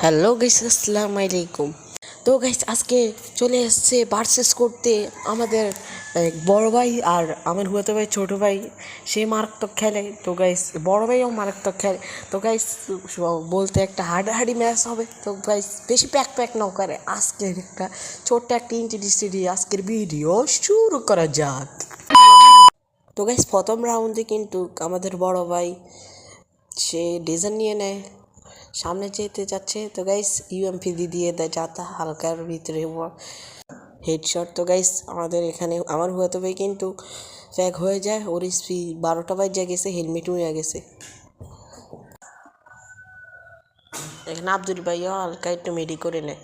Hello guys, আসসালামু আলাইকুম। তো গাইস আজকে চলে এসছে ভার্সেস করতে আমাদের এক বড় ভাই আর আমার হুয়াতো ভাই ছোট ভাই। সে মারাত্মক খেলে। তো গাইস বড় ভাইও মারাত্মক খেলে। তো গাইস বলতে একটা হাডাহাডি ম্যাচ হবে। তো গাইস বেশি প্যাক প্যাক না করে আজকের একটা ছোট্ট একটা ইন্ট্রোডিউসারি দিয়ে আজকের ভিডিও শুরু করা যাক। তো গাইস প্রথম রাউন্ডে কিন্তু আমাদের বড় ভাই সে ডিজাইন নিয়ে নেয়, সামনে যেতে যাচ্ছে। তো গাইস ইউএমপি দিয়ে দেয় যাতা হালকার ভিতরে হেডশট। তো গাইস আমাদের এখানে আমার হুয়াতো ভাই কিন্তু ফ্যাক হয়ে যায়, ওর স্পি 12টা বাজে গেছে, হেলমেট হয়ে গেছে। এখানে আব্দুল ভাইও হালকা একটু মেডি করে নেয়।